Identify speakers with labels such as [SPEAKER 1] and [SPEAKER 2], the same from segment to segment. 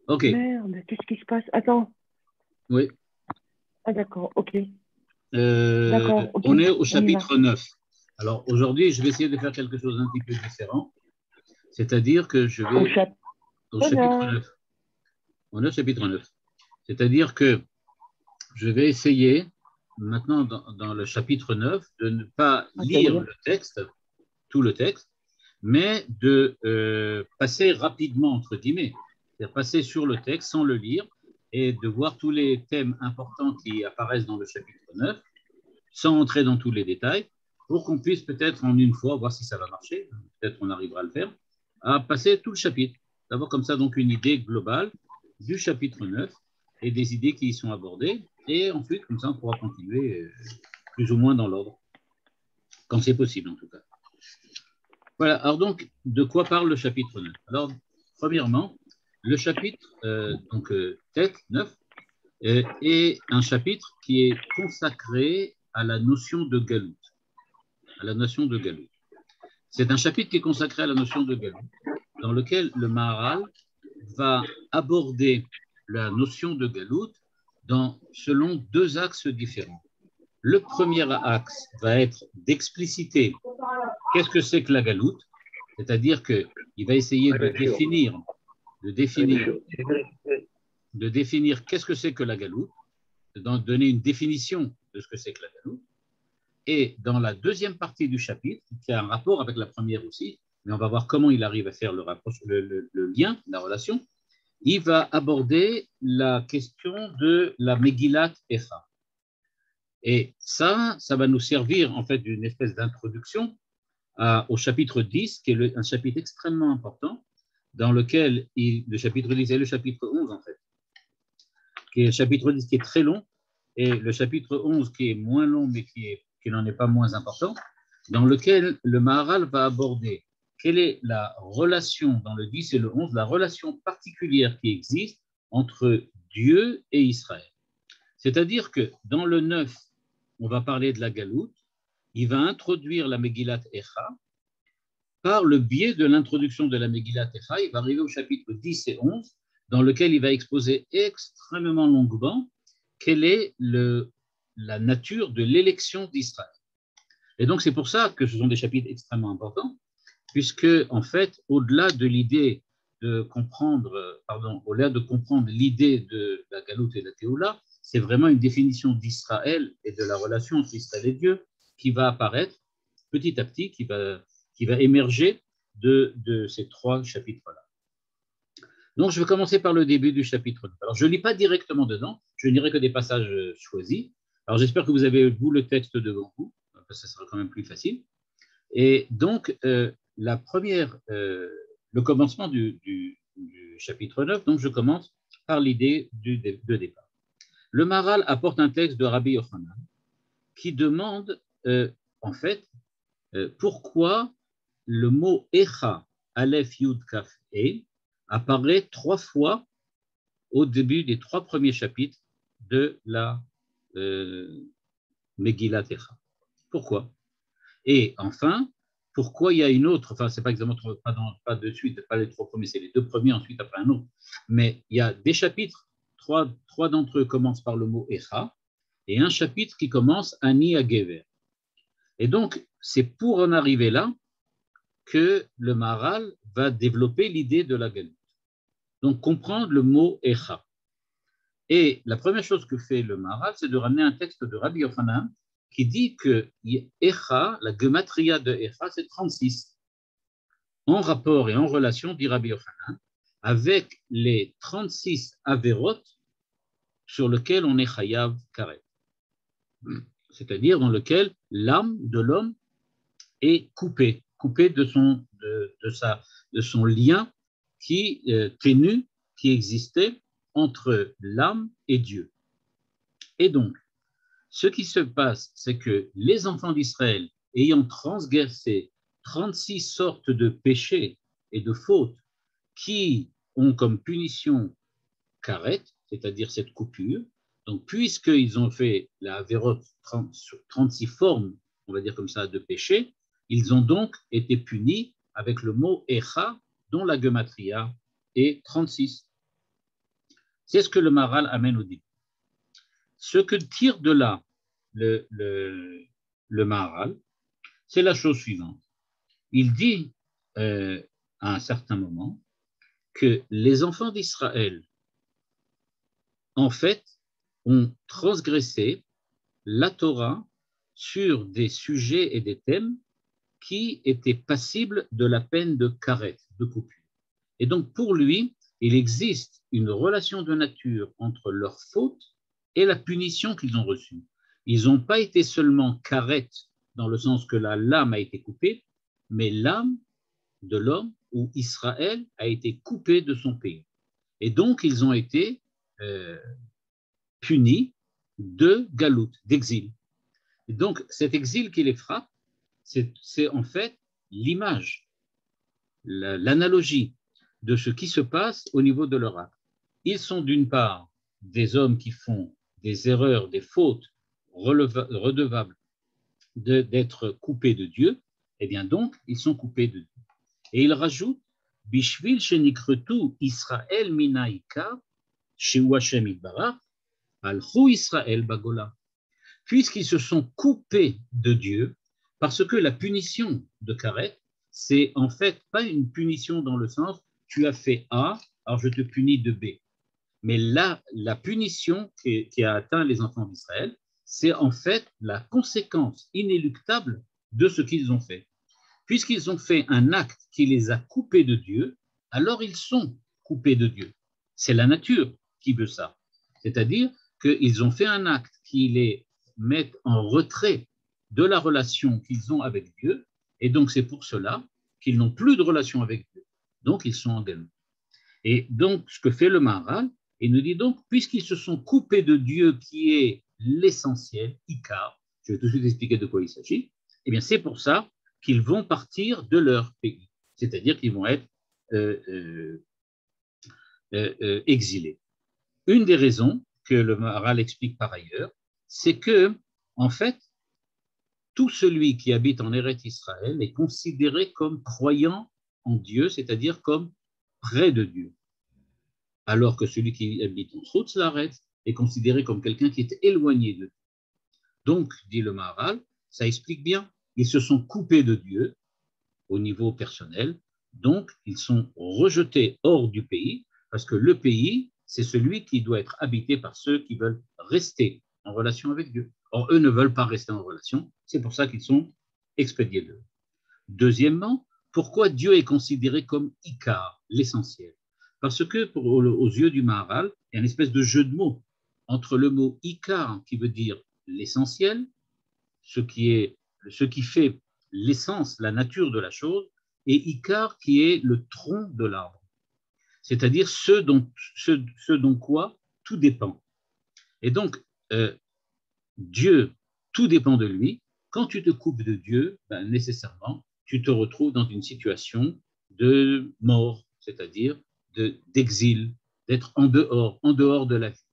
[SPEAKER 1] Ok,
[SPEAKER 2] Merde, qu'est-ce qui se passe? Attends.
[SPEAKER 1] oui.
[SPEAKER 2] Ah, d'accord, ok. D'accord, ok,
[SPEAKER 1] On est au
[SPEAKER 2] on y va.
[SPEAKER 1] chapitre 9. Alors aujourd'hui, je vais essayer de faire quelque chose d'un petit peu différent, c'est-à-dire que je
[SPEAKER 2] Au
[SPEAKER 1] vais
[SPEAKER 2] chapitre
[SPEAKER 1] au chapitre
[SPEAKER 2] 9.
[SPEAKER 1] 9. On est au chapitre 9. C'est-à-dire que je vais essayer maintenant dans le chapitre 9 de ne pas
[SPEAKER 2] Ah, ça y
[SPEAKER 1] lire
[SPEAKER 2] est.
[SPEAKER 1] le texte, tout le texte, mais de passer rapidement, entre guillemets, c'est-à-dire passer sur le texte sans le lire et de voir tous les thèmes importants qui apparaissent dans le chapitre 9 sans entrer dans tous les détails, pour qu'on puisse peut-être en une fois, voir si ça va marcher, peut-être on arrivera à le faire, à passer tout le chapitre, d'avoir comme ça donc une idée globale du chapitre 9 et des idées qui y sont abordées, et ensuite comme ça on pourra continuer plus ou moins dans l'ordre, quand c'est possible en tout cas. Voilà, alors donc de quoi parle le chapitre 9? Alors premièrement, le chapitre Tech 9 est un chapitre qui est consacré à la notion de galout, à la notion de galout. C'est un chapitre qui est consacré à la notion de galout, dans lequel le Maharal va aborder la notion de galout selon deux axes différents. Le premier axe va être d'expliciter qu'est-ce que c'est que la galoute, c'est-à-dire qu'il va essayer de définir, de définir, de définir qu'est-ce que c'est que la galoute, de donner une définition de ce que c'est que la galoute. Et dans la deuxième partie du chapitre, qui a un rapport avec la première aussi, mais on va voir comment il arrive à faire le lien, la relation, il va aborder la question de la Megillat Echa. Et ça va nous servir en fait d'une espèce d'introduction au chapitre 10, qui est un chapitre extrêmement important, dans lequel le chapitre 10 et le chapitre 11 en fait, qui est le chapitre 10 qui est très long, et le chapitre 11 qui est moins long, mais qui n'en est pas moins important, dans lequel le Maharal va aborder quelle est la relation dans le 10 et le 11, la relation particulière qui existe entre Dieu et Israël. C'est-à-dire que dans le 9, on va parler de la galoute, il va introduire la Megillat Echa. Par le biais de l'introduction de la Megillat Echa, il va arriver au chapitre 10 et 11, dans lequel il va exposer extrêmement longuement quelle est la nature de l'élection d'Israël. Et donc, c'est pour ça que ce sont des chapitres extrêmement importants, puisque, en fait, au-delà de l'idée de comprendre, au-delà de comprendre l'idée de la Galoute et de la Théoula, c'est vraiment une définition d'Israël et de la relation entre Israël et Dieu qui va apparaître petit à petit, qui va émerger de ces trois chapitres-là. Donc, je vais commencer par le début du chapitre 2. Alors, je ne lis pas directement dedans, je ne lirai que des passages choisis. Alors, j'espère que vous avez, vous, le texte devant vous, parce que ça sera quand même plus facile. Et donc, le commencement du chapitre 9, donc je commence par l'idée de départ. Le Maharal apporte un texte de Rabbi Yochanan qui demande, en fait, pourquoi le mot Echa, Aleph, Yud, Kaf, E, apparaît trois fois au début des trois premiers chapitres de la Megillat Echa. Pourquoi? Et enfin, pourquoi il y a une autre, enfin, c'est pas exactement pas de suite, pas les trois premiers, c'est les deux premiers, ensuite après un autre. Mais il y a des chapitres, trois d'entre eux commencent par le mot Echa, et un chapitre qui commence Ani Agever. Et donc, c'est pour en arriver là que le Maharal va développer l'idée de la galoute. Donc, comprendre le mot Echa. Et la première chose que fait le Maharal, c'est de ramener un texte de Rabbi Yochanan qui dit que Echa, la gematria de Echa, c'est 36, en rapport et en relation, dit Rabbi Yochanan, avec les 36 averot sur lesquels on est chayav karet, c'est-à-dire dans lequel l'âme de l'homme est coupée de son lien qui ténu, qui existait entre l'âme et Dieu. Et donc, ce qui se passe, c'est que les enfants d'Israël, ayant transgressé 36 sortes de péchés et de fautes qui ont comme punition karet, c'est-à-dire cette coupure, donc puisqu'ils ont fait la avérote 36 formes, on va dire comme ça, de péché, ils ont donc été punis avec le mot echa, dont la gematria est 36. C'est ce que le Maharal amène au début. Ce que tire de là le Maharal, c'est la chose suivante. Il dit à un certain moment que les enfants d'Israël, en fait, ont transgressé la Torah sur des sujets et des thèmes qui étaient passibles de la peine de karet, de coupure. Et donc, pour lui, il existe une relation de nature entre leur faute et la punition qu'ils ont reçue. Ils n'ont pas été seulement karet, dans le sens que la lame a été coupée, mais l'âme de l'homme ou Israël a été coupé de son pays. Et donc, ils ont été punis de galout, d'exil. Et donc, cet exil qui les frappe, c'est en fait l'image, l'analogie de ce qui se passe au niveau de leur acte. Ils sont d'une part des hommes qui font des erreurs, des fautes redevables d'être coupés de Dieu, et bien donc, ils sont coupés de Dieu. Et il rajoute, Bishvil shenikretu Israël minaïka, shehu Hashem itbarach, alchou Israël bagola. Puisqu'ils se sont coupés de Dieu, parce que la punition de Karet, c'est en fait pas une punition dans le sens tu as fait A, alors je te punis de B. Mais là, la punition qui a atteint les enfants d'Israël, c'est en fait la conséquence inéluctable de ce qu'ils ont fait. Puisqu'ils ont fait un acte qui les a coupés de Dieu, alors ils sont coupés de Dieu. C'est la nature qui veut ça. C'est-à-dire qu'ils ont fait un acte qui les met en retrait de la relation qu'ils ont avec Dieu, et donc c'est pour cela qu'ils n'ont plus de relation avec Dieu. Donc ils sont en galout. Et donc ce que fait le Maharal, il nous dit donc, puisqu'ils se sont coupés de Dieu qui est l'essentiel, Ikar, je vais tout de suite expliquer de quoi il s'agit, eh bien c'est pour ça qu'ils vont partir de leur pays, c'est-à-dire qu'ils vont être exilés. Une des raisons que le Maharal explique par ailleurs, c'est que, en fait, tout celui qui habite en Eretz Israël est considéré comme croyant en Dieu, c'est-à-dire comme près de Dieu, alors que celui qui habite en Chutz La'aretz est considéré comme quelqu'un qui est éloigné de Dieu. Donc, dit le Maharal, ça explique bien, ils se sont coupés de Dieu au niveau personnel, donc ils sont rejetés hors du pays, parce que le pays, c'est celui qui doit être habité par ceux qui veulent rester en relation avec Dieu. Or, eux ne veulent pas rester en relation, c'est pour ça qu'ils sont expédiés d'eux. Deuxièmement, pourquoi Dieu est considéré comme Ikar, l'essentiel? Parce que, aux yeux du Maharal, il y a une espèce de jeu de mots entre le mot Ikar, qui veut dire l'essentiel, ce qui fait l'essence, la nature de la chose, et Ikar, qui est le tronc de l'arbre, c'est-à-dire ce dont quoi tout dépend. Et donc, Dieu, tout dépend de lui. Quand tu te coupes de Dieu, ben, nécessairement, tu te retrouves dans une situation de mort, c'est-à-dire d'exil, d'être en dehors de la vie.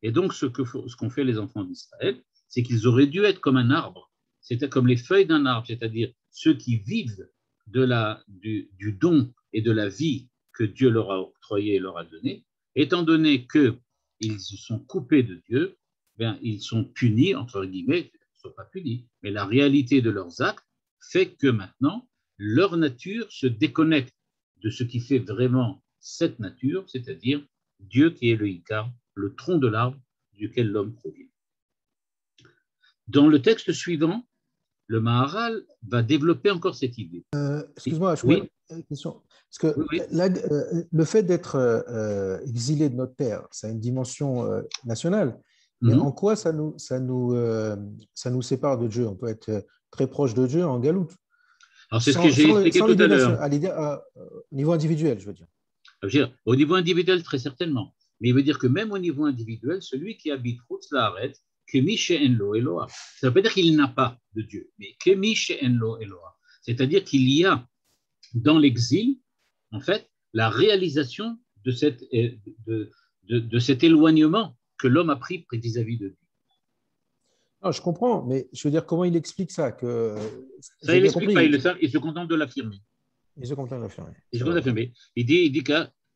[SPEAKER 1] Et donc, ce qu'ont fait les enfants d'Israël, c'est qu'ils auraient dû être comme un arbre, c'était comme les feuilles d'un arbre, c'est-à-dire ceux qui vivent du don et de la vie que Dieu leur a octroyé et leur a donné, étant donné qu'ils se sont coupés de Dieu, bien, ils sont punis, entre guillemets, ils ne sont pas punis, mais la réalité de leurs actes fait que maintenant, leur nature se déconnecte de ce qui fait vraiment cette nature, c'est-à-dire Dieu qui est le Ikar, le tronc de l'arbre duquel l'homme provient. Dans le texte suivant, le Maharal va développer encore cette idée.
[SPEAKER 3] Excuse-moi, je vois une question. Parce que là, le fait d'être exilé de notre terre, ça a une dimension nationale. Mais en quoi ça nous sépare de Dieu? On peut être très proche de Dieu en galoute.
[SPEAKER 1] Alors, c'est ce que j'ai expliqué tout à l'heure.
[SPEAKER 3] Au niveau individuel, je veux dire.
[SPEAKER 1] Au niveau individuel, très certainement. Mais il veut dire que même au niveau individuel, celui qui habite Chutz La'aretz, Kemi she'en lo Eloah. Ça ne veut pas dire qu'il n'a pas de Dieu, mais Kemi she'en lo Eloah. C'est-à-dire qu'il y a dans l'exil, en fait, la réalisation de cet éloignement que l'homme a pris vis-à-vis de Dieu.
[SPEAKER 3] Non, je comprends, mais je veux dire, comment il explique ça
[SPEAKER 1] ça, il n'explique pas, il se contente de l'affirmer.
[SPEAKER 3] Il se contente de l'affirmer.
[SPEAKER 1] Il dit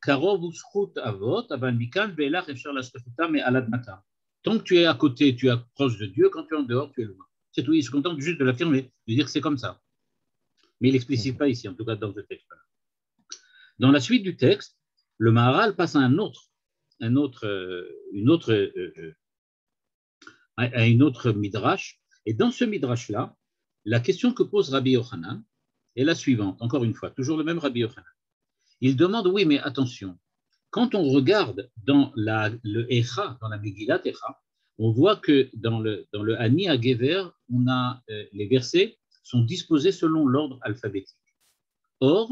[SPEAKER 1] Karov u'zchut avot, aval mikan ve'elach efshar lashkachuta me'al admata. Tant que tu es à côté, tu es proche de Dieu. Quand tu es en dehors, tu es loin. C'est tout. Il se contente juste de l'affirmer, de dire que c'est comme ça. Mais il n'explicite pas ici, en tout cas dans ce texte-là. Dans la suite du texte, le Maharal passe à une autre midrash. Et dans ce midrash-là, la question que pose Rabbi Yochanan est la suivante. Encore une fois, toujours le même Rabbi Yochanan. Il demande, oui, mais attention, quand on regarde dans le Echa, dans la Megillat Echa, on voit que dans le Ani HaGever, on a les versets sont disposés selon l'ordre alphabétique. Or,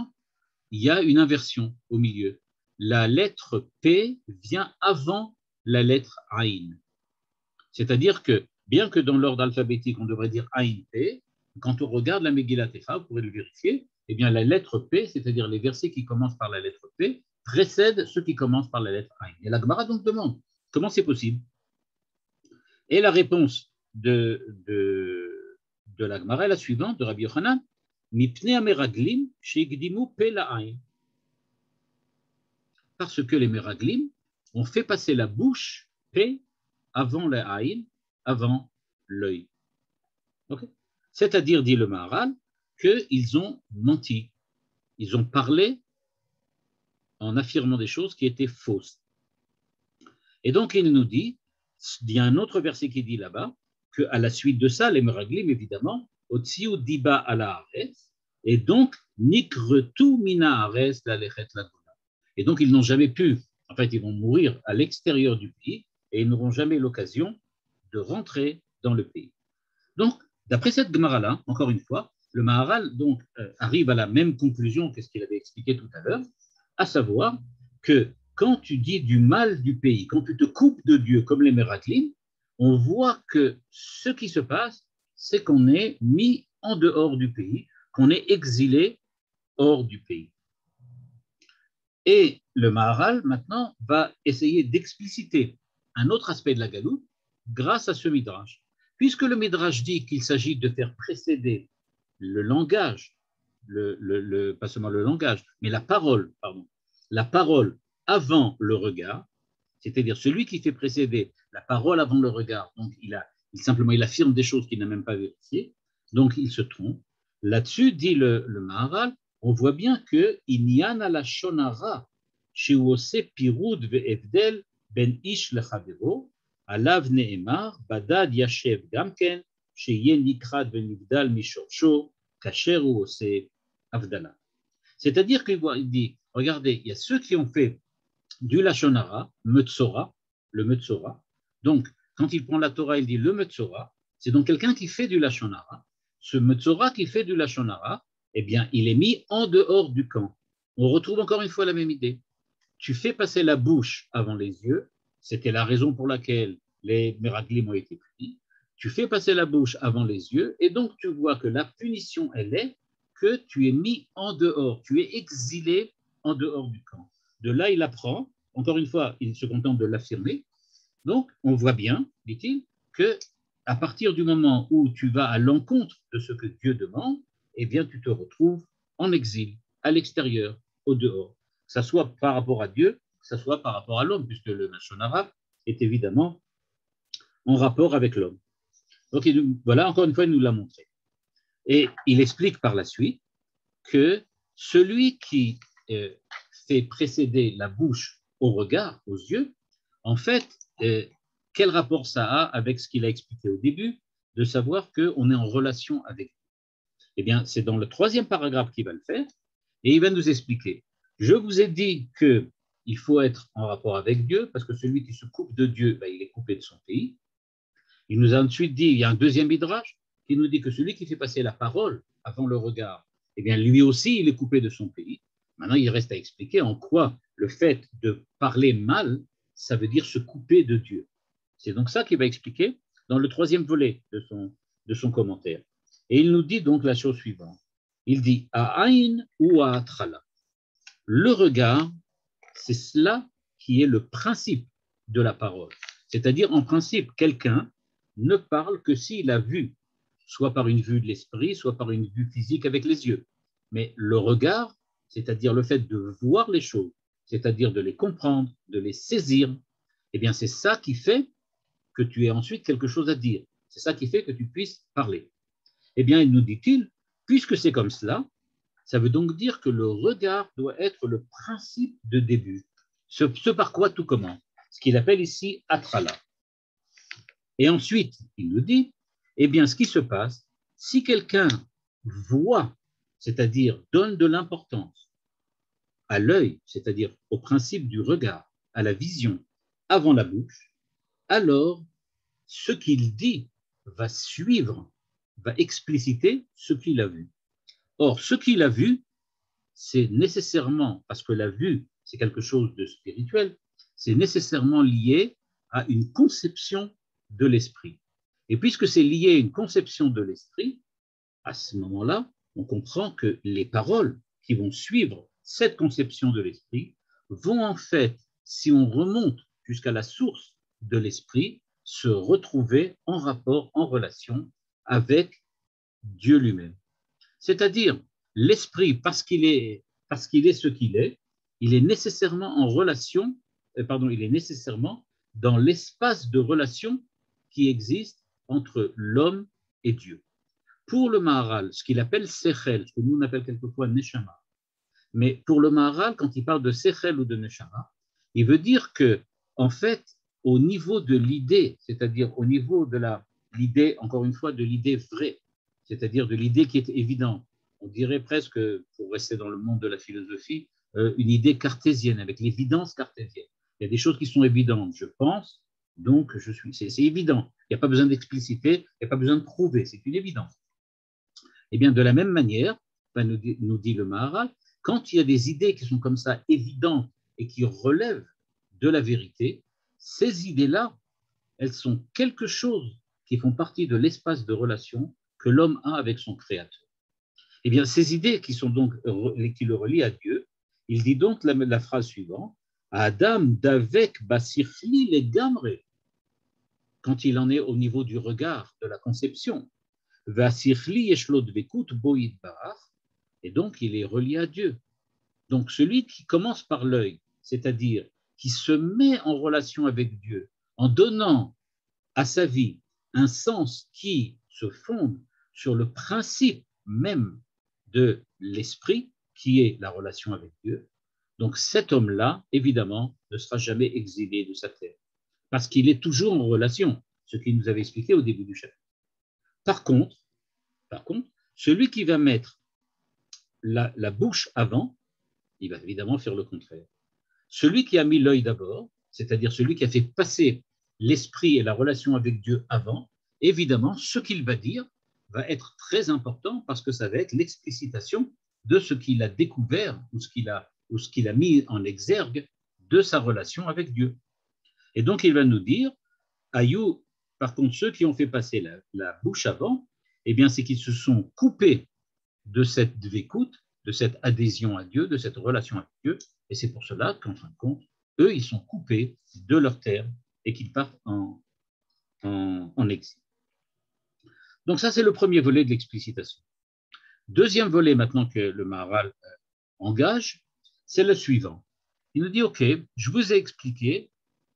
[SPEAKER 1] il y a une inversion au milieu. La lettre P vient avant la lettre Aïn. C'est-à-dire que, bien que dans l'ordre alphabétique, on devrait dire Aïn P, quand on regarde la Megillat Echa, vous pourrez le vérifier, eh bien la lettre P, c'est-à-dire les versets qui commencent par la lettre P, précèdent ceux qui commencent par la lettre Aïn. Et la Gemara donc demande, comment c'est possible? Et la réponse de la Gemara est la suivante, de Rabbi Yochanan, Mipnei ameraglim sheigdimu pe la'ayn. Parce que les meraglim ont fait passer la bouche P avant la Aïn, avant l'œil. Okay. C'est-à-dire, dit le Maharal, qu'ils ont menti. Ils ont parlé en affirmant des choses qui étaient fausses. Et donc, il nous dit, il y a un autre verset qui dit là-bas, qu'à la suite de ça, les meraglim, évidemment, Otsiu diba ala haaretz, et donc, nikretu mina haaretz la lechet la gula. Et donc, ils n'ont jamais pu, en fait, ils vont mourir à l'extérieur du pays, et ils n'auront jamais l'occasion de rentrer dans le pays. Donc, d'après cette Gemara-là, encore une fois, le Maharal donc, arrive à la même conclusion que ce qu'il avait expliqué tout à l'heure, à savoir que quand tu dis du mal du pays, quand tu te coupes de Dieu comme les Meraglim, on voit que ce qui se passe, c'est qu'on est mis en dehors du pays, qu'on est exilé hors du pays. Et le Maharal, maintenant, va essayer d'expliciter un autre aspect de la galoute grâce à ce Midrash. Puisque le Midrash dit qu'il s'agit de faire précéder le langage, pas seulement le langage, mais la parole avant le regard, c'est-à-dire celui qui fait précéder la parole avant le regard, donc il affirme des choses qu'il n'a même pas vérifiées, donc il se trompe. Là-dessus, dit le Maharal, on voit bien que inyan ala shonara she'ose pirud ve'evdel ben ish lechavero alav ne'emar badad yashev gamken sheye nikrad ve'nigdal mishorsho kasher hu ose avdala. C'est-à-dire qu'il dit, regardez, il y a ceux qui ont fait du lachonara, metzora, le metzora. Donc, quand il prend la Torah, il dit le metzora, c'est donc quelqu'un qui fait du lachonara. Ce metzora qui fait du lachonara, eh bien, il est mis en dehors du camp. On retrouve encore une fois la même idée. Tu fais passer la bouche avant les yeux, c'était la raison pour laquelle les meraglim ont été punis. Tu fais passer la bouche avant les yeux, et donc tu vois que la punition, elle est que tu es mis en dehors, tu es exilé en dehors du camp. De là, il apprend, encore une fois, il se contente de l'affirmer. Donc, on voit bien, dit-il, que à partir du moment où tu vas à l'encontre de ce que Dieu demande, eh bien, tu te retrouves en exil, à l'extérieur, au dehors. Que ce soit par rapport à Dieu, que ce soit par rapport à l'homme, puisque le lachonara est évidemment en rapport avec l'homme. Donc, voilà, encore une fois, il nous l'a montré. Et il explique par la suite que celui qui fait précéder la bouche au regard, aux yeux, en fait, quel rapport ça a avec ce qu'il a expliqué au début, de savoir qu'on est en relation avec Dieu? Eh bien, c'est dans le 3e paragraphe qu'il va le faire, et il va nous expliquer. Je vous ai dit qu'il faut être en rapport avec Dieu, parce que celui qui se coupe de Dieu, ben, il est coupé de son pays. Il nous a ensuite dit, il y a un 2e midrash qui nous dit que celui qui fait passer la parole avant le regard, eh bien, lui aussi, il est coupé de son pays. Maintenant, il reste à expliquer en quoi le fait de parler mal, ça veut dire se couper de Dieu. C'est donc ça qu'il va expliquer dans le 3e volet de son commentaire. Et il nous dit donc la chose suivante. Il dit « A'ain ou a'atrala ». Le regard, c'est cela qui est le principe de la parole. C'est-à-dire, en principe, quelqu'un ne parle que s'il a vu, soit par une vue de l'esprit, soit par une vue physique avec les yeux. Mais le regard, c'est-à-dire le fait de voir les choses, c'est-à-dire de les comprendre, de les saisir, eh bien c'est ça qui fait que tu aies ensuite quelque chose à dire. C'est ça qui fait que tu puisses parler. Eh bien, il nous dit-il, puisque c'est comme cela, ça veut donc dire que le regard doit être le principe de début, ce par quoi tout commence, ce qu'il appelle ici Athala. Et ensuite, il nous dit, eh bien, ce qui se passe, si quelqu'un voit, c'est-à-dire donne de l'importance à l'œil, c'est-à-dire au principe du regard, à la vision, avant la bouche, alors ce qu'il dit va suivre, va expliciter ce qu'il a vu. Or, ce qu'il a vu, c'est nécessairement, parce que la vue, c'est quelque chose de spirituel, c'est nécessairement lié à une conception de l'esprit. Et puisque c'est lié à une conception de l'esprit, à ce moment-là, on comprend que les paroles qui vont suivre cette conception de l'esprit vont en fait, si on remonte jusqu'à la source de l'esprit, se retrouver en rapport, en relation avec Dieu lui-même. C'est-à-dire, l'esprit, parce qu'il est ce qu'il est, il est nécessairement en relation, il est nécessairement dans l'espace de relation qui existe entre l'homme et Dieu. Pour le Maharal, ce qu'il appelle Sechel, ce que nous on appelle quelquefois Neshama, mais pour le Maharal, quand il parle de Sechel ou de Neshama, il veut dire que, en fait, au niveau de l'idée, c'est-à-dire au niveau de l'idée, encore une fois, de l'idée vraie, c'est-à-dire de l'idée qui est évidente, on dirait presque, pour rester dans le monde de la philosophie, une idée cartésienne, avec l'évidence cartésienne. Il y a des choses qui sont évidentes, je pense, donc je suis. C'est évident. Il n'y a pas besoin d'expliciter, il n'y a pas besoin de prouver, c'est une évidence. Eh bien, de la même manière, nous dit le Maharal, quand il y a des idées qui sont comme ça évidentes et qui relèvent de la vérité, ces idées-là, elles sont quelque chose qui font partie de l'espace de relation que l'homme a avec son Créateur. Eh bien, ces idées qui le relient à Dieu, il dit donc la phrase suivante, Adam davek basirli le gamre, quand il en est au niveau du regard, de la conception, et donc il est relié à Dieu. Donc celui qui commence par l'œil, c'est-à-dire qui se met en relation avec Dieu, en donnant à sa vie un sens qui se fonde sur le principe même de l'esprit, qui est la relation avec Dieu, donc cet homme-là, évidemment, ne sera jamais exilé de sa terre, parce qu'il est toujours en relation, ce qu'il nous avait expliqué au début du chapitre. Par contre, celui qui va mettre la bouche avant, il va évidemment faire le contraire. Celui qui a mis l'œil d'abord, c'est-à-dire celui qui a fait passer l'esprit et la relation avec Dieu avant, évidemment, ce qu'il va dire va être très important parce que ça va être l'explicitation de ce qu'il a découvert ou ce qu'il a mis en exergue de sa relation avec Dieu. Et donc, il va nous dire, Ayou, par contre, ceux qui ont fait passer la bouche avant, eh bien, c'est qu'ils se sont coupés de cette écoute, de cette adhésion à Dieu, de cette relation avec Dieu, et c'est pour cela qu'en fin de compte, eux, ils sont coupés de leur terre et qu'ils partent en exil. Donc ça, c'est le premier volet de l'explicitation. Deuxième volet, maintenant que le Maharal engage, c'est le suivant. Il nous dit, OK, je vous ai expliqué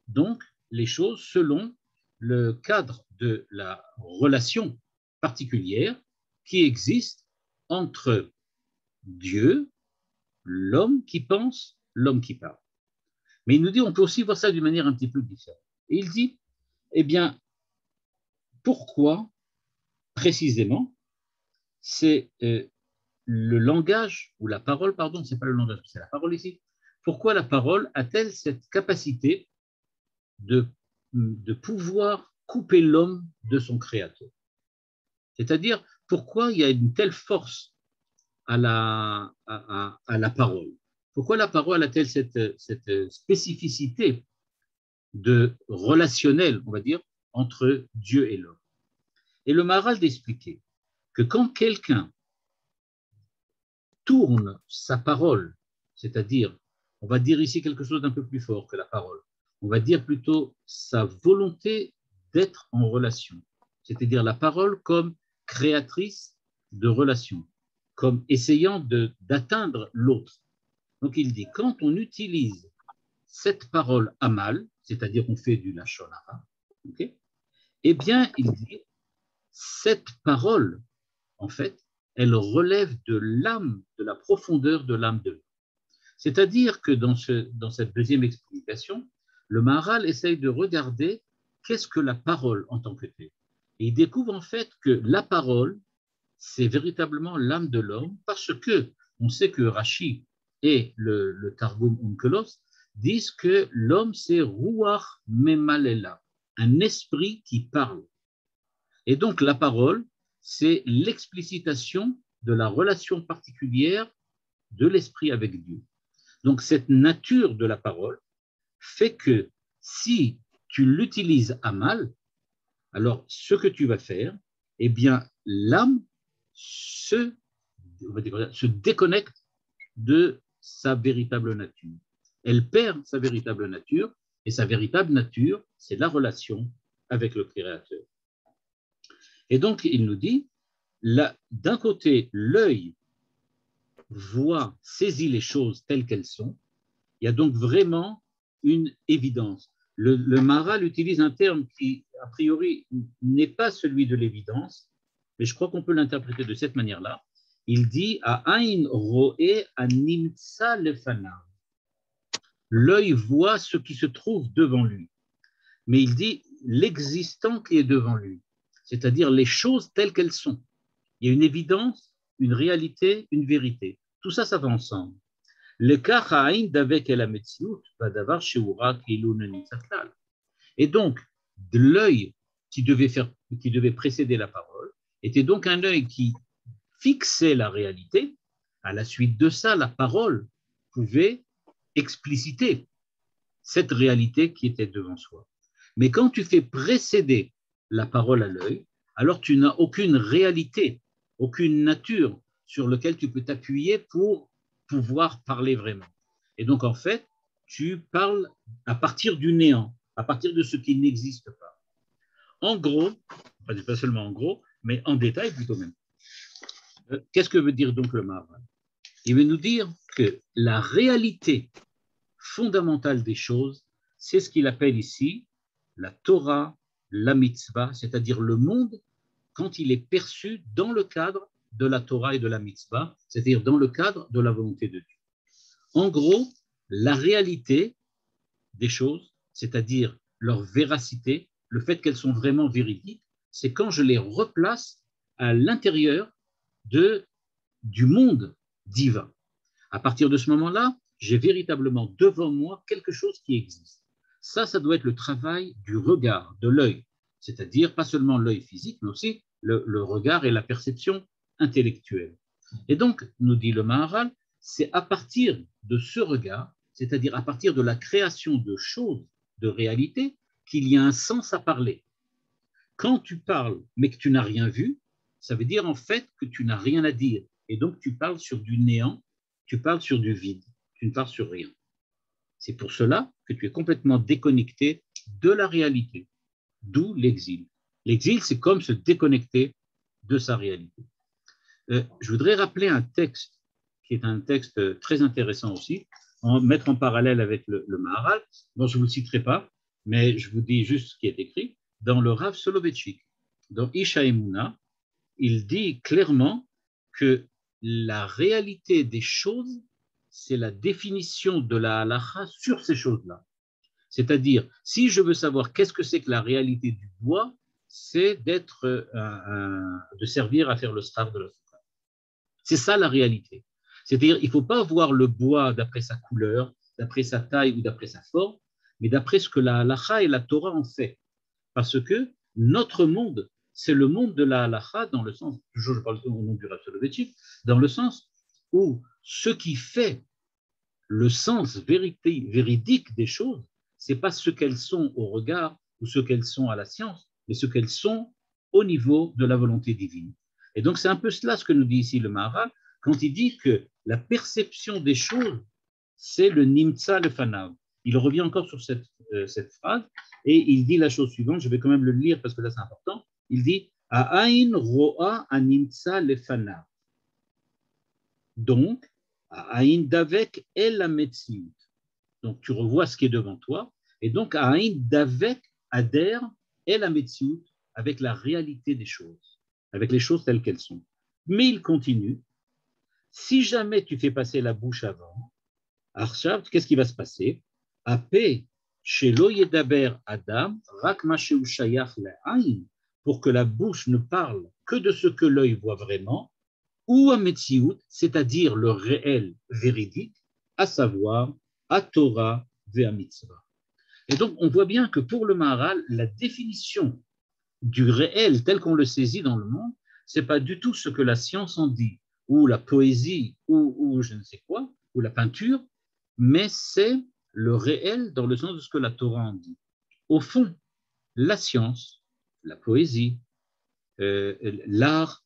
[SPEAKER 1] donc les choses selon le cadre de la relation particulière qui existe entre Dieu, l'homme qui pense, l'homme qui parle. Mais il nous dit, on peut aussi voir ça d'une manière un petit peu différente. Et il dit, eh bien, pourquoi précisément c'est le langage, ou la parole, pardon, c'est pas le langage, c'est la parole ici. Pourquoi la parole a-t-elle cette capacité de pouvoir couper l'homme de son créateur? C'est-à-dire, pourquoi il y a une telle force à la parole? Pourquoi la parole a-t-elle cette spécificité de relationnel, on va dire, entre Dieu et l'homme? Et le Maharal d'expliquer que quand quelqu'un tourne sa parole, c'est-à-dire, on va dire ici quelque chose d'un peu plus fort que la parole, on va dire plutôt sa volonté d'être en relation, c'est-à-dire la parole comme créatrice de relations, comme essayant d'atteindre l'autre. Donc il dit, quand on utilise cette parole amal, c'est-à-dire qu'on fait du lachon hara, okay, eh bien, il dit, cette parole, en fait, elle relève de l'âme, de la profondeur de l'âme de l'homme. C'est-à-dire que dans cette deuxième explication, le Maharal essaye de regarder qu'est-ce que la parole en tant que telle. Et il découvre en fait que la parole, c'est véritablement l'âme de l'homme, parce que on sait que Rashi et le Targum Onkelos disent que l'homme, c'est Ruach Memalela, un esprit qui parle. Et donc la parole, c'est l'explicitation de la relation particulière de l'esprit avec Dieu. Donc cette nature de la parole fait que si tu l'utilises à mal, alors ce que tu vas faire, eh bien l'âme se déconnecte de sa véritable nature. Elle perd sa véritable nature, et sa véritable nature, c'est la relation avec le Créateur. Et donc il nous dit, d'un côté, l'œil voit, saisit les choses telles qu'elles sont. Il y a donc vraiment une évidence. Le Maharal utilise un terme qui, a priori, n'est pas celui de l'évidence, mais je crois qu'on peut l'interpréter de cette manière-là. Il dit « A'ain ro'e animtsa lefanav ». L'œil voit ce qui se trouve devant lui. Mais il dit l'existant qui est devant lui, c'est-à-dire les choses telles qu'elles sont. Il y a une évidence, une réalité, une vérité. Tout ça, ça va ensemble. Le kacha'in d'avec el ametziut va d'avoir sheura kilun nitzaklal. Et donc, l'œil qui devait précéder la parole était donc un œil qui fixait la réalité. À la suite de ça, la parole pouvait expliciter cette réalité qui était devant soi. Mais quand tu fais précéder la parole à l'œil, alors tu n'as aucune réalité, aucune nature sur laquelle tu peux t'appuyer pour pouvoir parler vraiment. Et donc, en fait, tu parles à partir du néant, à partir de ce qui n'existe pas. En gros, pas seulement en gros, mais en détail plutôt même. Qu'est-ce que veut dire donc le Maharal? Il veut nous dire que la réalité fondamentale des choses, c'est ce qu'il appelle ici la Torah, la mitzvah, c'est-à-dire le monde quand il est perçu dans le cadre de la Torah et de la mitzvah, c'est-à-dire dans le cadre de la volonté de Dieu. En gros, la réalité des choses, c'est-à-dire leur véracité, le fait qu'elles sont vraiment véridiques, c'est quand je les replace à l'intérieur du monde divin. À partir de ce moment-là, j'ai véritablement devant moi quelque chose qui existe. Ça doit être le travail du regard, de l'œil, c'est-à-dire pas seulement l'œil physique, mais aussi le regard et la perception intellectuelle. Et donc, nous dit le Maharal, c'est à partir de ce regard, c'est-à-dire à partir de la création de choses, de réalités, qu'il y a un sens à parler. Quand tu parles, mais que tu n'as rien vu, ça veut dire en fait que tu n'as rien à dire. Et donc, tu parles sur du néant, tu parles sur du vide, tu ne parles sur rien. C'est pour cela que tu es complètement déconnecté de la réalité, d'où l'exil. L'exil, c'est comme se déconnecter de sa réalité. Je voudrais rappeler un texte qui est un texte très intéressant aussi, mettre en parallèle avec le Maharal, dont je ne vous le citerai pas, mais je vous dis juste ce qui est écrit, dans le Rav Soloveitchik, dans Isha Emuna, il dit clairement que la réalité des choses, c'est la définition de la halacha sur ces choses-là. C'est-à-dire, si je veux savoir qu'est-ce que c'est que la réalité du bois, c'est de servir à faire le star de la soukha. C'est ça la réalité. C'est-à-dire, il ne faut pas voir le bois d'après sa couleur, d'après sa taille ou d'après sa forme, mais d'après ce que la halacha et la Torah en fait. Parce que notre monde, c'est le monde de la halacha dans le sens, toujours je parle au nom du Rav Soloveitchik, dans le sens où ce qui fait le sens véridique des choses, ce n'est pas ce qu'elles sont au regard ou ce qu'elles sont à la science, mais ce qu'elles sont au niveau de la volonté divine. Et donc c'est un peu cela ce que nous dit ici le Maharal, quand il dit que la perception des choses, c'est le nimtza lefanav. Il revient encore sur cette phrase et il dit la chose suivante, je vais quand même le lire parce que là c'est important, il dit « Ha'ain ro'a animtza lefanav ». Donc, Aïn davek el ametziut. Donc, tu revois ce qui est devant toi. Et donc, Aïn davek adhère el ametziut avec la réalité des choses, avec les choses telles qu'elles sont. Mais il continue. Si jamais tu fais passer la bouche avant, Arshav, qu'est-ce qui va se passer? Apé, shelo yedaber adam, rak ma sheu shayach le'aïn, pour que la bouche ne parle que de ce que l'œil voit vraiment, ou à Metsiout, c'est-à-dire le réel véridique, à savoir à Torah et à Mitzvah. Et donc, on voit bien que pour le Maharal, la définition du réel tel qu'on le saisit dans le monde, ce n'est pas du tout ce que la science en dit, ou la poésie, ou je ne sais quoi, ou la peinture, mais c'est le réel dans le sens de ce que la Torah en dit. Au fond, la science, la poésie, l'art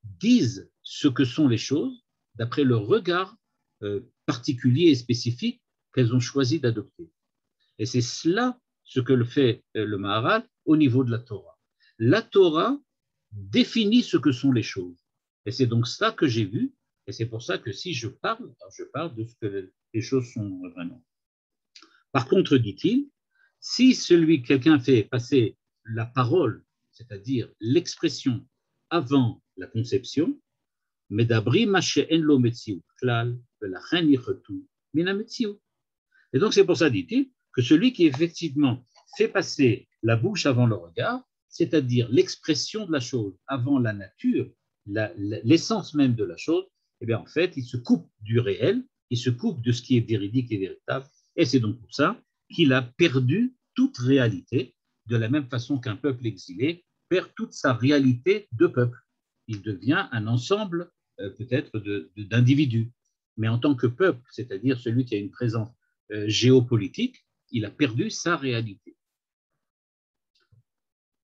[SPEAKER 1] disent ce que sont les choses d'après le regard particulier et spécifique qu'elles ont choisi d'adopter. Et c'est cela ce que le fait le Maharal au niveau de la Torah. La Torah définit ce que sont les choses. Et c'est donc ça que j'ai vu. Et c'est pour ça que si je parle de ce que les choses sont vraiment. Par contre, dit-il, si quelqu'un fait passer la parole, c'est-à-dire l'expression avant la conception, Medabri en lo metziut klal velachen yichetu min metziut. Et donc c'est pour ça, dit-il, que celui qui effectivement fait passer la bouche avant le regard, c'est-à-dire l'expression de la chose avant la nature, l'essence même de la chose, eh bien en fait, il se coupe du réel, il se coupe de ce qui est véridique et véritable, et c'est donc pour ça qu'il a perdu toute réalité, de la même façon qu'un peuple exilé perd toute sa réalité de peuple. Il devient un ensemble peut-être d'individus. Mais en tant que peuple, c'est-à-dire celui qui a une présence géopolitique, il a perdu sa réalité.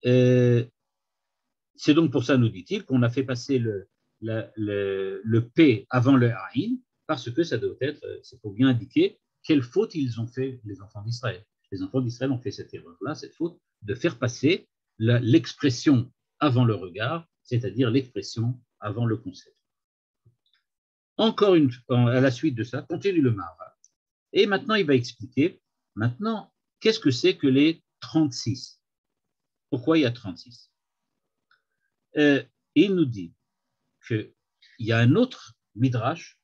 [SPEAKER 1] C'est donc pour ça, nous dit-il, qu'on a fait passer le P avant le Aïn, parce que ça doit être, c'est pour bien indiquer quelle faute ils ont fait, les enfants d'Israël. Les enfants d'Israël ont fait cette erreur-là, cette faute de faire passer l'expression avant le regard, c'est-à-dire l'expression avant le concept. Encore à la suite de ça, continue le Maharal. Et maintenant, il va expliquer, qu'est-ce que c'est que les 36? Pourquoi il y a 36? Il nous dit qu'il y a un autre midrash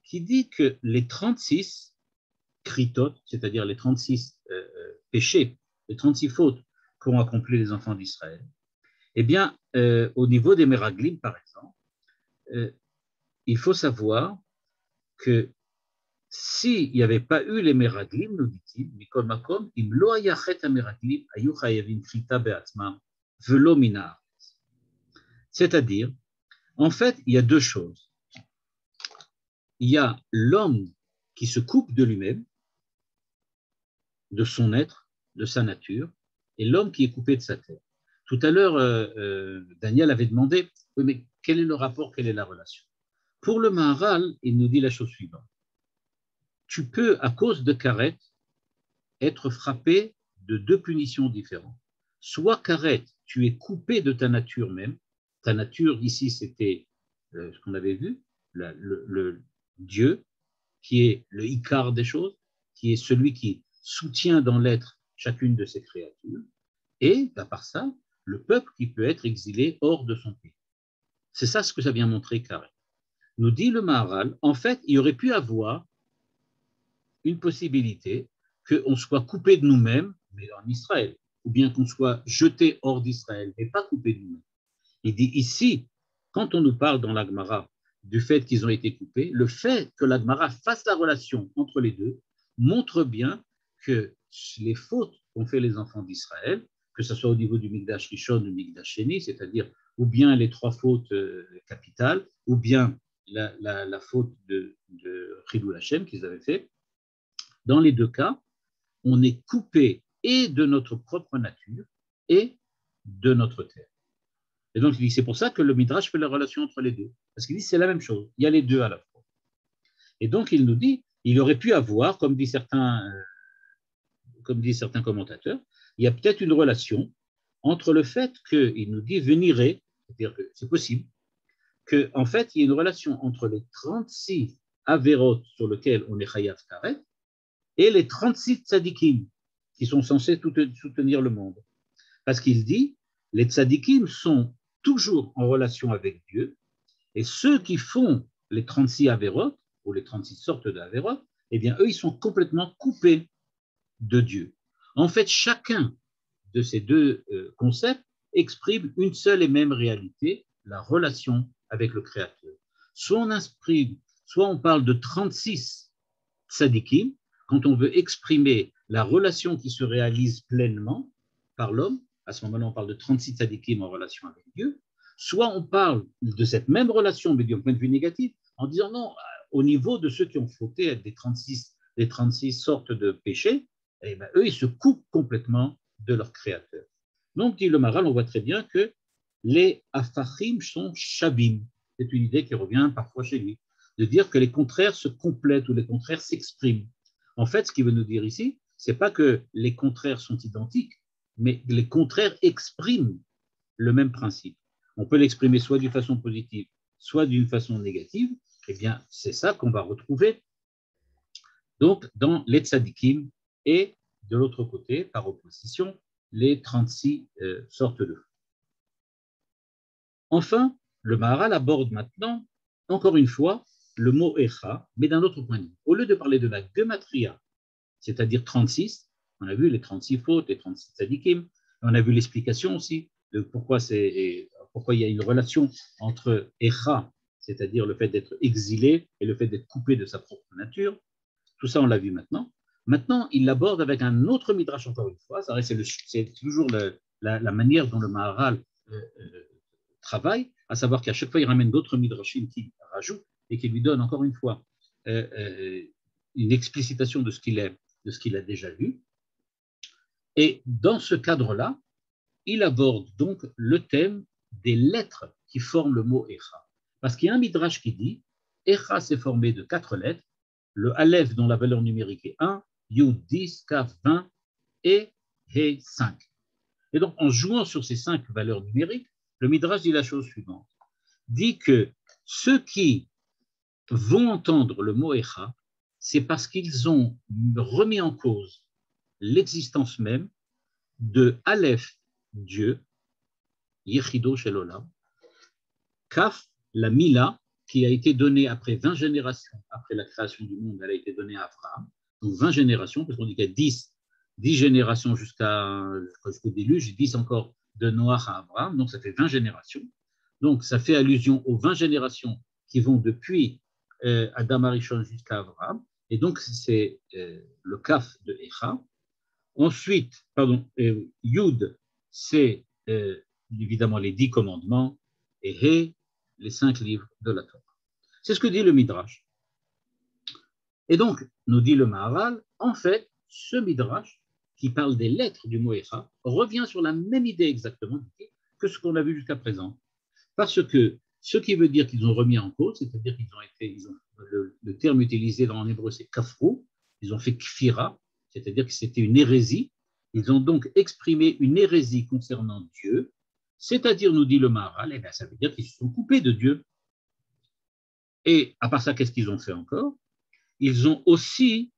[SPEAKER 1] qui dit que les 36 kritot, c'est-à-dire les 36 péchés, les 36 fautes qu'ont accompli les enfants d'Israël, eh bien, au niveau des Meraglim, par exemple, il faut savoir que s'il n'y avait pas eu les Meraglim, nous dit-il, Mikol Makom, im lo hayachet ha-Meraglim, ayu chayavim krita be'atzmam, velo min haaretz. C'est-à-dire, en fait, il y a deux choses. Il y a l'homme qui se coupe de lui-même, de son être, de sa nature, et l'homme qui est coupé de sa terre. Tout à l'heure, Daniel avait demandé, oui, mais quel est le rapport, quelle est la relation? Pour le Maharal, il nous dit la chose suivante. Tu peux, à cause de karet, être frappé de deux punitions différentes. Soit karet, tu es coupé de ta nature même. Ta nature, ici, c'était ce qu'on avait vu, le Dieu, qui est le Icar des choses, qui est celui qui soutient dans l'être chacune de ses créatures. Et, à part ça, le peuple qui peut être exilé hors de son pays. C'est ça ce que ça vient montrer, karet. Nous dit le Maharal, en fait, il y aurait pu avoir une possibilité qu'on soit coupé de nous-mêmes, mais en Israël, ou bien qu'on soit jeté hors d'Israël, mais pas coupé de nous-mêmes. Il dit ici, quand on nous parle dans la Gemara du fait qu'ils ont été coupés, le fait que la Gemara fasse la relation entre les deux montre bien que les fautes qu'ont fait les enfants d'Israël, que ce soit au niveau du Mikdash Rishon ou du Mikdash Sheni, c'est-à-dire ou bien les trois fautes capitales, ou bien la faute de Chilul Hashem qu'ils avaient fait, dans les deux cas, on est coupé et de notre propre nature et de notre terre. Et donc, il dit, c'est pour ça que le Midrash fait la relation entre les deux. Parce qu'il dit, c'est la même chose. Il y a les deux à la fois. Et donc, il nous dit, il aurait pu avoir, comme disent certains commentateurs, il y a peut-être une relation entre le fait qu'il nous dit venirez, c'est-à-dire que c'est possible, qu'en fait, il y a une relation entre les 36 Averot sur lesquels on est Chayav Karet, et les 36 tzadikim qui sont censés soutenir le monde. Parce qu'il dit, les tzadikim sont toujours en relation avec Dieu, et ceux qui font les 36 Averot, ou les 36 sortes d'Averot, eh bien, eux, ils sont complètement coupés de Dieu. En fait, chacun de ces deux concepts exprime une seule et même réalité, la relation avec le Créateur. Soit on parle de 36 tzadikim, quand on veut exprimer la relation qui se réalise pleinement par l'homme, à ce moment-là, on parle de 36 tzadikim en relation avec Dieu, soit on parle de cette même relation, mais d'un point de vue négatif, en disant non, au niveau de ceux qui ont fauté des 36 sortes de péchés, eh bien, eux, ils se coupent complètement de leur Créateur. Donc, dit le Maharal, on voit très bien que les afachim sont shabim. C'est une idée qui revient parfois chez lui, de dire que les contraires se complètent ou les contraires s'expriment. En fait, ce qu'il veut nous dire ici, ce n'est pas que les contraires sont identiques, mais les contraires expriment le même principe. On peut l'exprimer soit d'une façon positive, soit d'une façon négative. Eh bien, c'est ça qu'on va retrouver donc dans les tzadikim et de l'autre côté, par opposition, les 36 sortes de fous. Enfin, le Maharal aborde maintenant, encore une fois, le mot Echa, mais d'un autre point de vue. Au lieu de parler de la gematria, c'est-à-dire 36, on a vu les 36 fautes, les 36 tzadikim, on a vu l'explication aussi de pourquoi il y a une relation entre Echa, c'est-à-dire le fait d'être exilé et le fait d'être coupé de sa propre nature. Tout ça, on l'a vu maintenant. Maintenant, il l'aborde avec un autre midrash, encore une fois. C'est toujours la manière dont le Maharal travaille, à savoir qu'à chaque fois, il ramène d'autres midrashim qu'il rajoute et qui lui donne, encore une fois, une explicitation de ce qu'il a déjà vu. Et dans ce cadre-là, il aborde donc le thème des lettres qui forment le mot Echa. Parce qu'il y a un midrash qui dit Echa, c'est formé de 4 lettres, le Aleph dont la valeur numérique est 1, Yud 10, Kaf 20 et He 5. Et donc, en jouant sur ces 5 valeurs numériques, le Midrash dit la chose suivante. Dit que ceux qui vont entendre le mot Echa, c'est parce qu'ils ont remis en cause l'existence même de Aleph, Dieu, Yechido Shel Olam, Kaf, la Mila, qui a été donnée après 20 générations, après la création du monde, elle a été donnée à Abraham, donc 20 générations, parce qu'on dit qu'il y a 10 générations jusqu'au déluge, 10 encore de Noach à Abraham, donc ça fait 20 générations. Donc ça fait allusion aux 20 générations qui vont depuis Adam Arishon jusqu'à Abraham, et donc c'est le Kaf de Echa. Ensuite, Yud, c'est évidemment les 10 commandements, et He, les 5 livres de la Torah. C'est ce que dit le Midrash. Et donc, nous dit le Maharal, en fait, ce Midrash, qui parle des lettres du mot Echa, revient sur la même idée exactement que ce qu'on a vu jusqu'à présent. Parce que ce qui veut dire qu'ils ont remis en cause, c'est-à-dire le terme utilisé en hébreu, c'est kafrou, ils ont fait kfira, c'est-à-dire que c'était une hérésie. Ils ont donc exprimé une hérésie concernant Dieu, c'est-à-dire, nous dit le Maharal, eh bien, ça veut dire qu'ils se sont coupés de Dieu. Et à part ça, qu'est-ce qu'ils ont fait encore? Ils ont aussi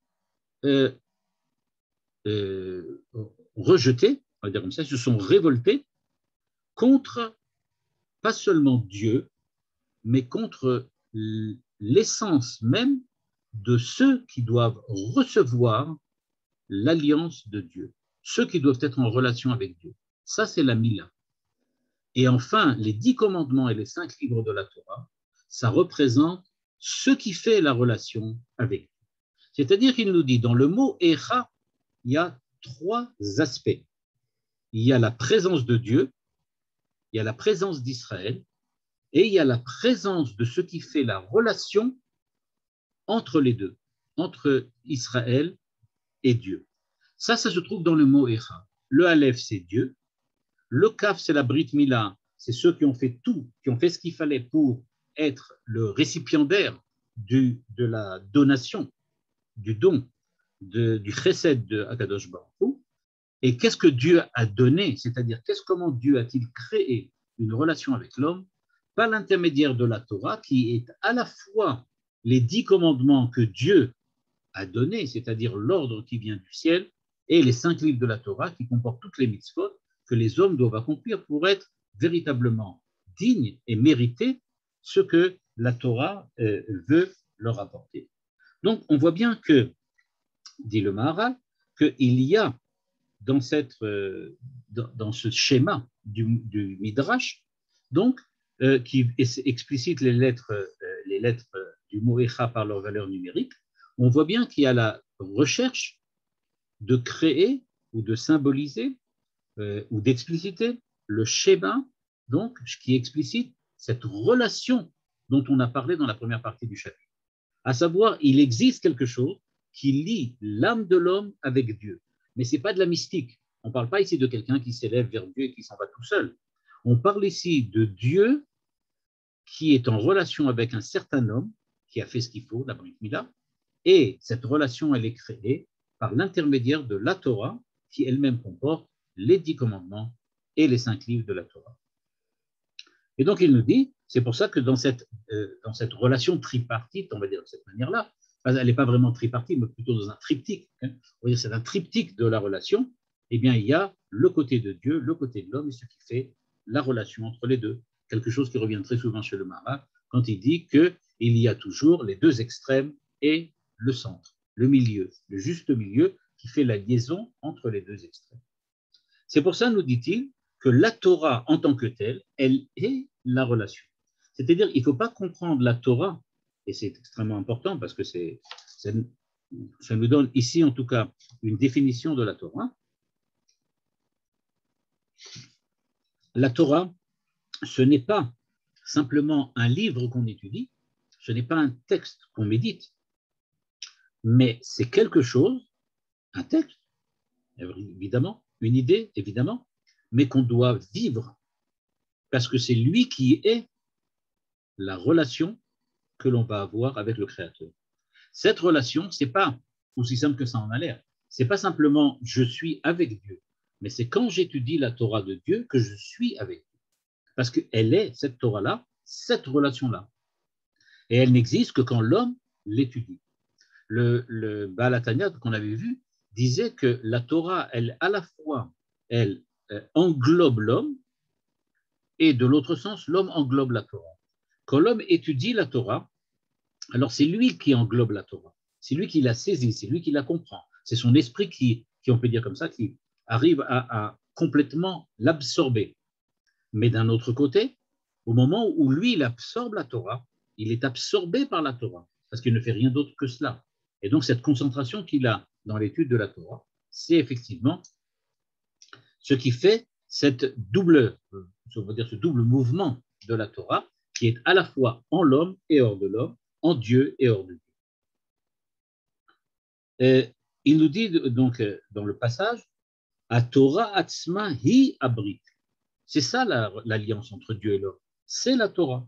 [SPEAKER 1] rejeté, on va dire comme ça, ils se sont révoltés contre, pas seulement Dieu, mais contre l'essence même de ceux qui doivent recevoir l'alliance de Dieu, ceux qui doivent être en relation avec Dieu. Ça, c'est la Mila. Et enfin, les 10 commandements et les 5 livres de la Torah, ça représente ce qui fait la relation avec Dieu. C'est-à-dire qu'il nous dit, dans le mot Echa, il y a 3 aspects. Il y a la présence de Dieu, il y a la présence d'Israël, et il y a la présence de ce qui fait la relation entre les deux, entre Israël et Dieu. Ça se trouve dans le mot Echa. Le Aleph, c'est Dieu. Le Kaf, c'est la Brit Mila, c'est ceux qui ont fait tout, qui ont fait ce qu'il fallait pour être le récipiendaire de la donation, du don, du chesed de Akadosh Baruch Hu. Et qu'est-ce que Dieu a donné, c'est-à-dire comment Dieu a-t-il créé une relation avec l'homme par l'intermédiaire de la Torah, qui est à la fois les 10 commandements que Dieu a donnés, c'est-à-dire l'ordre qui vient du ciel, et les 5 livres de la Torah qui comportent toutes les mitzvot que les hommes doivent accomplir pour être véritablement dignes et mériter ce que la Torah veut leur apporter. Donc, on voit bien que, dit le Maharal, qu'il y a dans ce schéma du Midrash, donc, qui explicite les lettres du mot Echa par leur valeur numérique, on voit bien qu'il y a la recherche de créer ou de symboliser ou d'expliciter le schéma, donc, qui explicite cette relation dont on a parlé dans la première partie du chapitre. À savoir, il existe quelque chose qui lie l'âme de l'homme avec Dieu. Mais ce n'est pas de la mystique. On ne parle pas ici de quelqu'un qui s'élève vers Dieu et qui s'en va tout seul. On parle ici de Dieu qui est en relation avec un certain homme qui a fait ce qu'il faut, la Brit Mila, et cette relation, elle est créée par l'intermédiaire de la Torah, qui elle-même comporte les 10 commandements et les 5 livres de la Torah. Et donc, il nous dit, c'est pour ça que dans cette relation tripartite, on va dire de cette manière-là, elle n'est pas vraiment tripartite, mais plutôt dans un triptyque, hein, on va dire c'est un triptyque de la relation, eh bien, il y a le côté de Dieu, le côté de l'homme, et ce qui fait la relation entre les deux. Quelque chose qui revient très souvent chez le Maharal, quand il dit qu'il y a toujours les deux extrêmes et le centre, le milieu, le juste milieu qui fait la liaison entre les deux extrêmes. C'est pour ça, nous dit-il, que la Torah en tant que telle, elle est la relation. C'est-à-dire, il ne faut pas comprendre la Torah, et c'est extrêmement important parce que ça nous donne ici, en tout cas, une définition de la Torah. La Torah, ce n'est pas simplement un livre qu'on étudie, ce n'est pas un texte qu'on médite, mais c'est quelque chose, un texte, évidemment, une idée, évidemment, mais qu'on doit vivre, parce que c'est lui qui est la relation que l'on va avoir avec le Créateur. Cette relation, ce n'est pas aussi simple que ça en a l'air. Ce n'est pas simplement « je suis avec Dieu », mais c'est quand j'étudie la Torah de Dieu que je suis avec Dieu. Parce qu'elle est, cette Torah-là, cette relation-là. Et elle n'existe que quand l'homme l'étudie. Le Baal HaTanya qu'on avait vu disait que la Torah, elle, à la fois, elle englobe l'homme, et de l'autre sens, l'homme englobe la Torah. Quand l'homme étudie la Torah, alors c'est lui qui englobe la Torah, c'est lui qui la saisit, c'est lui qui la comprend, c'est son esprit qui on peut dire comme ça, qui arrive à complètement l'absorber. Mais d'un autre côté, au moment où lui, il absorbe la Torah, il est absorbé par la Torah, parce qu'il ne fait rien d'autre que cela. Et donc cette concentration qu'il a dans l'étude de la Torah, c'est effectivement ce qui fait cette double, on va dire ce double mouvement de la Torah, qui est à la fois en l'homme et hors de l'homme, en Dieu et hors de Dieu. Et il nous dit donc dans le passage, à Torah atzma hi abrit. C'est ça l'alliance entre Dieu et l'homme. C'est la Torah.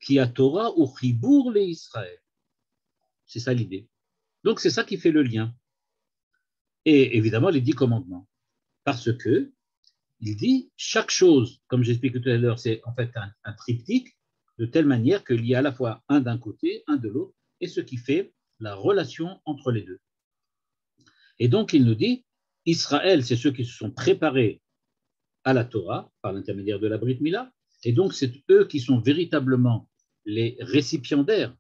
[SPEAKER 1] Qui a Torah ou chibour les Israël. C'est ça l'idée. Donc c'est ça qui fait le lien. Et évidemment les 10 commandements. Parce que il dit chaque chose, comme j'expliquais tout à l'heure, c'est en fait un triptyque, de telle manière qu'il y a à la fois un d'un côté, un de l'autre, et ce qui fait la relation entre les deux. Et donc il nous dit, Israël, c'est ceux qui se sont préparés à la Torah par l'intermédiaire de la Brit Mila, et donc c'est eux qui sont véritablement les récipiendaires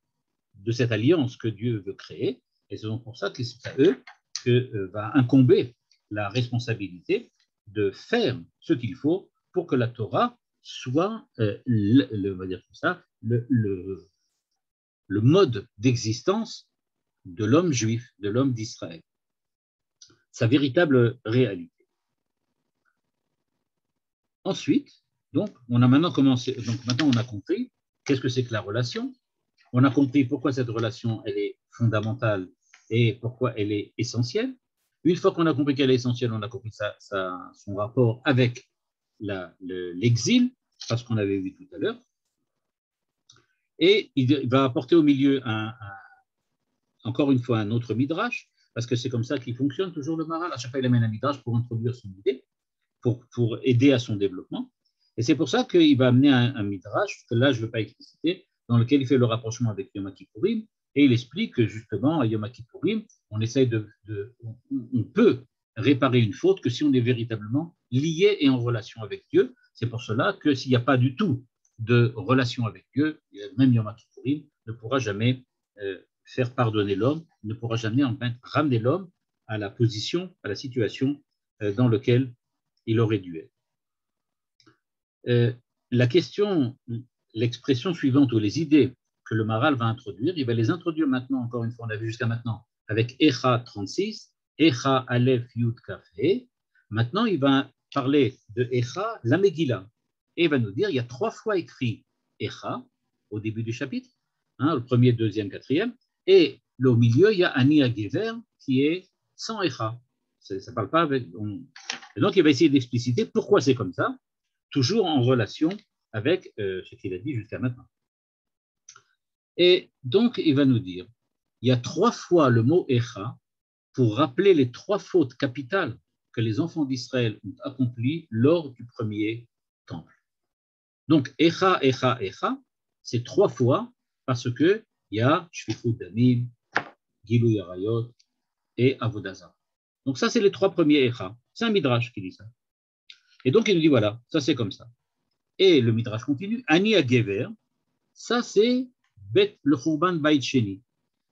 [SPEAKER 1] de cette alliance que Dieu veut créer, et c'est donc pour ça que c'est à eux que va incomber la responsabilité de faire ce qu'il faut pour que la Torah soit, on va dire comme ça, le mode d'existence de l'homme juif, de l'homme d'Israël, sa véritable réalité. Ensuite, donc, on a maintenant commencé, donc maintenant on a compris qu'est-ce que c'est que la relation, on a compris pourquoi cette relation elle est fondamentale et pourquoi elle est essentielle. Une fois qu'on a compris qu'elle est essentielle, on a compris son rapport avec l'exil, parce qu'on avait vu tout à l'heure. Et il va apporter au milieu encore une fois un autre midrash, parce que c'est comme ça qu'il fonctionne toujours le Maharal. À chaque fois, il amène un midrash pour introduire son idée, pour aider à son développement. Et c'est pour ça qu'il va amener un midrash, que là, je ne veux pas expliciter, dans lequel il fait le rapprochement avec Yom Kippourim, Et il explique que justement, à Yom Kippourim, on peut réparer une faute que si on est véritablement lié et en relation avec Dieu. C'est pour cela que s'il n'y a pas du tout de relation avec Dieu, même Yom Kippourim ne pourra jamais faire pardonner l'homme, ne pourra jamais ramener l'homme à la position, à la situation dans laquelle il aurait dû être. La question, l'expression suivante ou les idées que le Maharal va introduire, il va les introduire maintenant, encore une fois, on a vu jusqu'à maintenant, avec Echa 36, Echa Aleph Yud Kaf He. Maintenant, il va parler de Echa, la Megillah, et il va nous dire, il y a 3 fois écrit Echa au début du chapitre, le premier, deuxième, quatrième, et au milieu, il y a Ani Hagever qui est sans Echa. Ça ne parle pas avec. Et donc, il va essayer d'expliciter pourquoi c'est comme ça, toujours en relation avec ce qu'il a dit jusqu'à maintenant. Et donc, il va nous dire, il y a 3 fois le mot Echa pour rappeler les 3 fautes capitales que les enfants d'Israël ont accomplies lors du premier temple. Donc, Echa, Echa, Echa, c'est 3 fois parce qu'il y a Shfichut Damim, Gilou Yarayot et Avodah. Donc, ça, c'est les 3 premiers Echa. C'est un Midrash qui dit ça. Et donc, il nous dit, voilà, ça, c'est comme ça. Et le Midrash continue, Ani Hagever, ça, c'est le Khurban Bayit Sheni,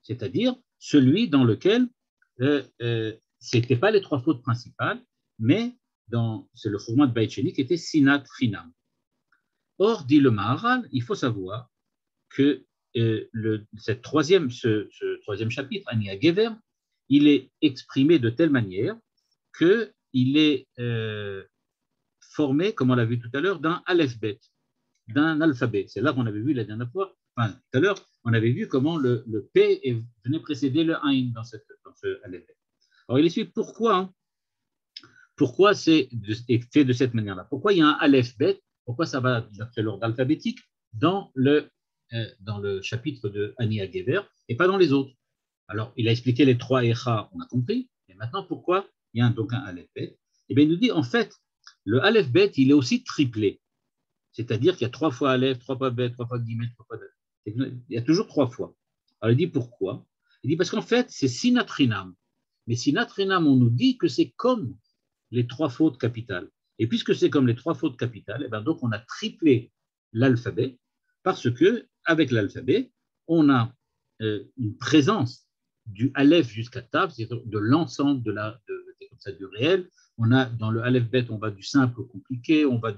[SPEAKER 1] c'est-à-dire celui dans lequel ce n'était pas les 3 fautes principales, mais c'est le Khurban Bayit Sheni qui était Sinat Chinam. Or, dit le Maharal, il faut savoir que ce troisième chapitre, Ani Hagever, il est exprimé de telle manière qu'il est formé, comme on l'a vu tout à l'heure, d'un aleph-bet, d'un alphabet. C'est là qu'on avait vu la dernière fois, tout à l'heure, on avait vu comment le P venait précéder le Ain dans ce aleph-bet. Alors, il explique pourquoi c'est fait de cette manière-là. Pourquoi il y a un aleph-bet, pourquoi ça va d'après l'ordre alphabétique dans le chapitre de Ani Hagever et pas dans les autres. Alors, il a expliqué les 3 Echa, on a compris, et maintenant pourquoi il y a donc un aleph-bet? Eh bien, il nous dit, en fait, le aleph-bet, il est aussi triplé. C'est-à-dire qu'il y a 3 fois aleph, 3 fois bet, 3 fois guillemets, 3 fois. Il y a toujours 3 fois. Alors, il dit pourquoi? Il dit parce qu'en fait, c'est Sinat Chinam. Mais Sinat Chinam, on nous dit que c'est comme les 3 fautes capitales. Et puisque c'est comme les 3 fautes capitales, eh bien, donc on a triplé l'alphabet parce que avec l'alphabet, on a une présence du aleph jusqu'à tav, c'est-à-dire de l'ensemble du réel. On a dans le aleph bet, on va du simple au compliqué, on va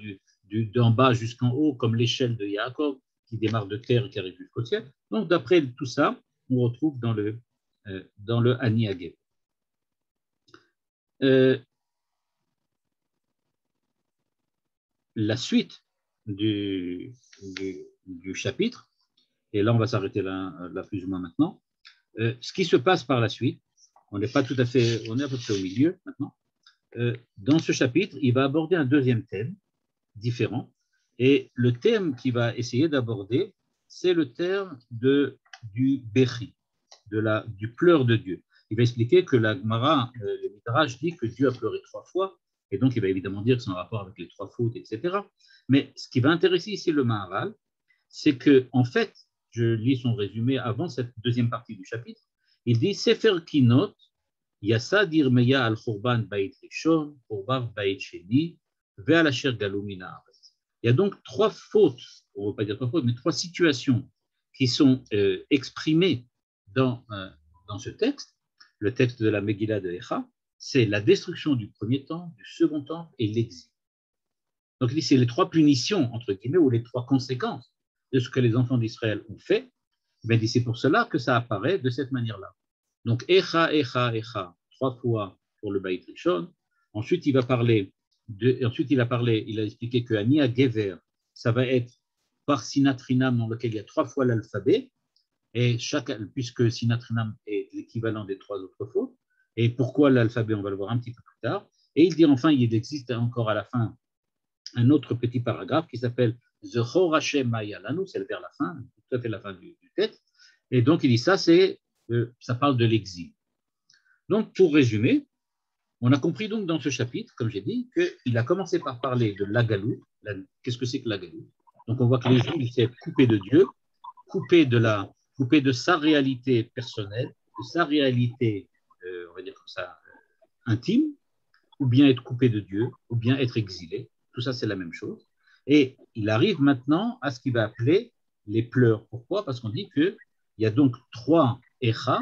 [SPEAKER 1] d'en bas jusqu'en haut, comme l'échelle de Yaakov, qui démarre de terre et qui arrive jusqu'au ciel. Donc, d'après tout ça, on retrouve dans le Ani Hagever. La suite du chapitre, et là, on va s'arrêter là plus ou moins maintenant. Ce qui se passe par la suite, on est à peu près au milieu maintenant. Dans ce chapitre, il va aborder un deuxième thème différent. Et le thème qu'il va essayer d'aborder, c'est le terme du Bechi, du pleur de Dieu. Il va expliquer que la Gemara, le Midrash, dit que Dieu a pleuré 3 fois, et donc il va évidemment dire que c'est en rapport avec les 3 fautes, etc. Mais ce qui va intéresser ici le Maharal, c'est que, en fait, je lis son résumé avant cette deuxième partie du chapitre, il dit Sefer Kinot, Yasad Irmeya al-Khurban Bayit Rishon, Khurban Bayit Sheni, Ve'al Asher Galu Min Haaretz. Il y a donc 3 fautes, on ne va pas dire 3 fautes, mais 3 situations qui sont exprimées dans ce texte, le texte de la Megillah de Echa, c'est la destruction du premier temple, du second temple et l'exil. Donc, il dit c'est les 3 punitions, entre guillemets, ou les 3 conséquences de ce que les enfants d'Israël ont fait. Ben, c'est pour cela que ça apparaît de cette manière-là. Donc, Echa, Echa, Echa, 3 fois pour le Bayit Rishon. Ensuite, il a expliqué que Ani Hagever, ça va être par Sinat Chinam, dans lequel il y a 3 fois l'alphabet, et puisque Sinat Chinam est l'équivalent des 3 autres fautes. Et pourquoi l'alphabet, on va le voir un petit peu plus tard. Et il dit enfin, il existe encore à la fin un autre petit paragraphe qui s'appelle Zechor Hashem Ma'yalanu, c'est vers la fin, tout à fait la fin du texte. Et donc, il dit ça parle de l'exil. Donc, pour résumer, on a compris donc dans ce chapitre, comme j'ai dit, qu'il a commencé par parler de la galoute. Qu'est-ce que c'est que la galoute? Donc, on voit que les Juifs s'est coupés de Dieu, coupés de la coupé de sa réalité personnelle, de sa réalité, on va dire comme ça, intime, ou bien être coupé de Dieu, ou bien être exilé. Tout ça, c'est la même chose. Et il arrive maintenant à ce qu'il va appeler les pleurs. Pourquoi? Parce qu'on dit qu'il y a donc 3 échas.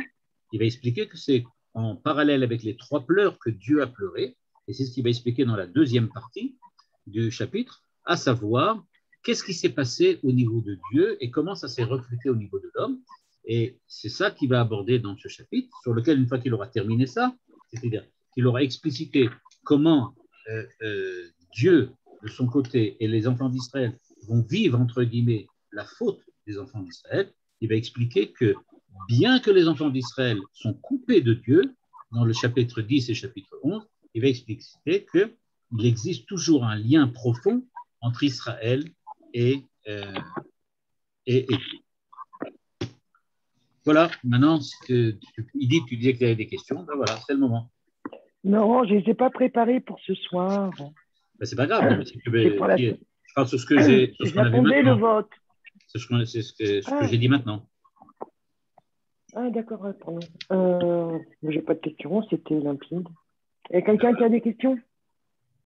[SPEAKER 1] Il va expliquer que c'est en parallèle avec les 3 pleurs que Dieu a pleuré. Et c'est ce qu'il va expliquer dans la deuxième partie du chapitre, à savoir qu'est-ce qui s'est passé au niveau de Dieu et comment ça s'est reflété au niveau de l'homme. Et c'est ça qu'il va aborder dans ce chapitre, sur lequel, une fois qu'il aura terminé ça, c'est-à-dire qu'il aura explicité comment Dieu, de son côté, et les enfants d'Israël vont vivre, entre guillemets, la faute des enfants d'Israël, il va expliquer que bien que les enfants d'Israël sont coupés de Dieu, dans le chapitre 10 et chapitre 11, il va expliquer qu'il existe toujours un lien profond entre Israël et Dieu. Voilà, maintenant, tu disais que tu avais des questions, ben voilà, c'est le moment.
[SPEAKER 2] Non, je ne les ai pas préparées pour ce soir.
[SPEAKER 1] Ben, c'est pas grave, non, mais si tu veux, je parle sur ce que
[SPEAKER 2] j'attendais le vote.
[SPEAKER 1] C'est ce que j'ai dit maintenant.
[SPEAKER 2] Ah, d'accord, pardon. J'ai pas de questions, c'était limpide. Et quelqu'un qui a des questions?